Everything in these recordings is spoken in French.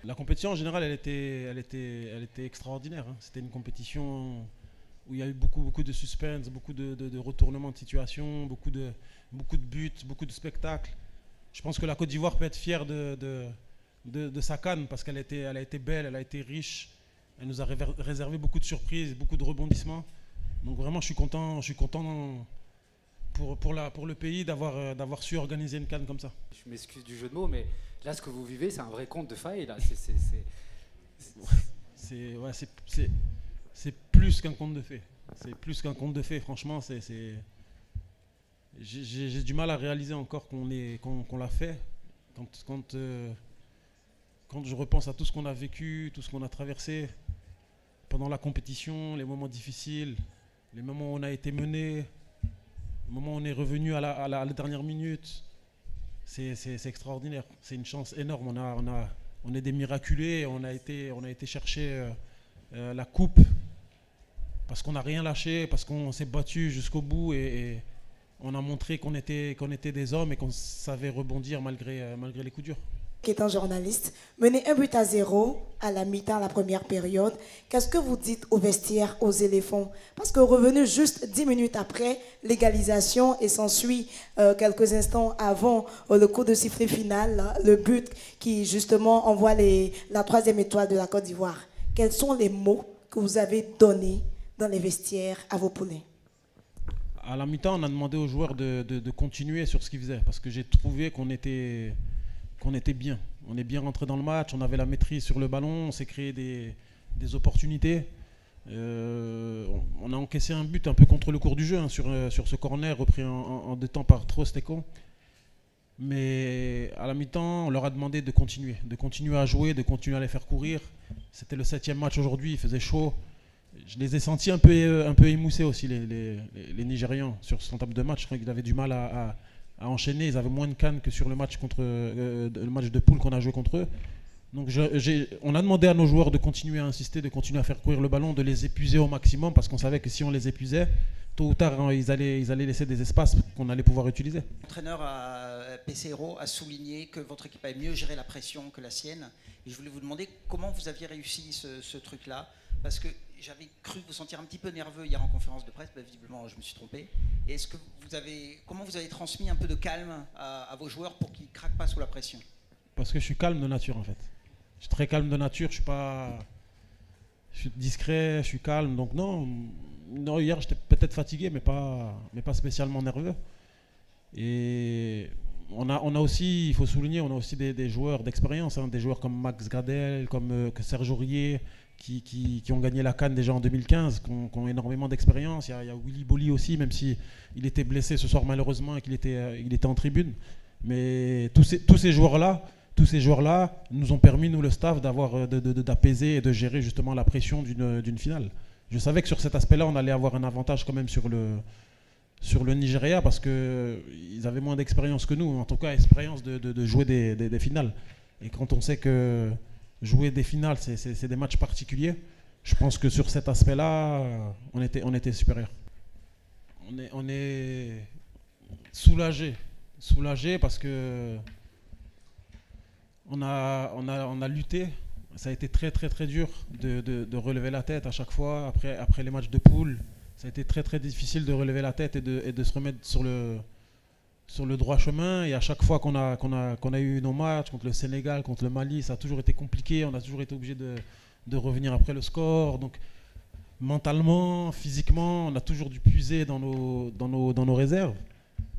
La compétition en général, elle était extraordinaire, hein. C'était une compétition où il y a eu beaucoup de suspense, beaucoup de retournements de situation, beaucoup de buts, beaucoup de spectacles. Je pense que la Côte d'Ivoire peut être fière de sa CAN parce elle a été belle, elle a été riche. Elle nous a réservé beaucoup de surprises, beaucoup de rebondissements. Donc vraiment, je suis content pour le pays d'avoir su organiser une CAN comme ça. Je m'excuse du jeu de mots, mais là, ce que vous vivez, c'est un vrai conte de faille. Là. Ouais, c'est plus qu'un conte de fées. C'est plus qu'un conte de fées, franchement. J'ai du mal à réaliser encore qu'on l'a fait. Quand je repense à tout ce qu'on a vécu, tout ce qu'on a traversé pendant la compétition, les moments difficiles, les moments où on a été mené, le moment où on est revenu à la dernière minute, c'est extraordinaire. C'est une chance énorme. On est des miraculés. On a été chercher la coupe parce qu'on n'a rien lâché, parce qu'on s'est battu jusqu'au bout et on a montré qu'on était des hommes et qu'on savait rebondir malgré les coups durs. Qui est un journaliste, mener 1-0 à la mi-temps, la première période. Qu'est-ce que vous dites au vestiaire, aux éléphants? Parce que revenu juste 10 minutes après l'égalisation et s'ensuit quelques instants avant le coup de sifflet final, le but qui justement envoie la 3e étoile de la Côte d'Ivoire. Quels sont les mots que vous avez donnés dans les vestiaires à vos poulains? À la mi-temps, on a demandé aux joueurs de continuer sur ce qu'ils faisaient parce que j'ai trouvé qu'on était bien. On est bien rentré dans le match, on avait la maîtrise sur le ballon, on s'est créé des opportunités. On a encaissé un but un peu contre le cours du jeu, hein, sur ce corner repris en 2 temps par Trostekon. Mais à la mi-temps, on leur a demandé de continuer à jouer, de continuer à les faire courir. C'était le 7e match aujourd'hui, il faisait chaud. Je les ai sentis un peu émoussés aussi, les Nigérians, sur ce table de match. Je crois qu'ils avaient du mal à enchaîner. Ils avaient moins de cannes que sur le match le match de poule qu'on a joué contre eux. Donc on a demandé à nos joueurs de continuer à insister, de continuer à faire courir le ballon, de les épuiser au maximum parce qu'on savait que si on les épuisait, tôt ou tard, hein, ils allaient laisser des espaces qu'on allait pouvoir utiliser. L'entraîneur Pesero a souligné que votre équipe avait mieux géré la pression que la sienne. Et je voulais vous demander comment vous aviez réussi ce truc-là, parce que j'avais cru vous sentir un petit peu nerveux hier en conférence de presse, visiblement je me suis trompé. Et comment vous avez transmis un peu de calme à vos joueurs pour qu'ils ne craquent pas sous la pression? Parce que je suis calme de nature en fait. Je suis très calme de nature, je suis discret, je suis calme. Donc non, hier j'étais peut-être fatigué mais pas spécialement nerveux. Et on a aussi, il faut souligner, on a aussi des joueurs d'expérience, hein, des joueurs comme Max Gradel, comme Serge Aurier, qui ont gagné la CAN déjà en 2015, qui ont énormément d'expérience. Il y a Willy Bolly aussi, même si il était blessé ce soir malheureusement et qu'il était en tribune. Mais tous ces joueurs-là nous ont permis, nous le staff, d'apaiser et de gérer justement la pression d'une finale. Je savais que sur cet aspect-là, on allait avoir un avantage quand même sur le Nigeria parce qu'ils avaient moins d'expérience que nous, en tout cas expérience de jouer des finales. Et quand on sait que jouer des finales, c'est des matchs particuliers, je pense que sur cet aspect-là, on était supérieur. On est soulagé parce que on a lutté. Ça a été très très très dur de relever la tête à chaque fois après les matchs de poule. Ça a été très très difficile de relever la tête et de se remettre sur le droit chemin. Et à chaque fois qu'on a eu nos matchs contre le Sénégal, contre le Mali, ça a toujours été compliqué. On a toujours été obligé de revenir après le score. Donc mentalement, physiquement, on a toujours dû puiser dans nos réserves.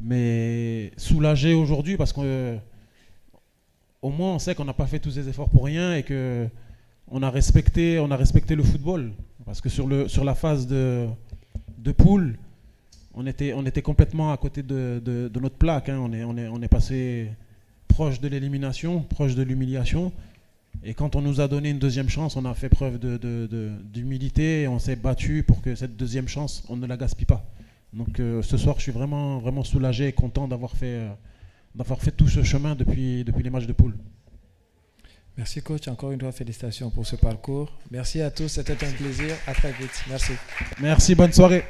Mais soulagé aujourd'hui parce qu'au moins on sait qu'on n'a pas fait tous ces efforts pour rien et qu'on a respecté le football. Parce que sur la phase de poule, on était complètement à côté de notre plaque, hein. On est passé proche de l'élimination, proche de l'humiliation. Et quand on nous a donné une deuxième chance, on a fait preuve d'humilité et on s'est battu pour que cette deuxième chance, on ne la gaspille pas. Donc ce soir, je suis vraiment, vraiment soulagé et content d'avoir fait tout ce chemin depuis les matchs de poule. Merci coach, encore une fois félicitations pour ce parcours. Merci à tous, c'était un plaisir. À très vite. Merci. Merci, bonne soirée.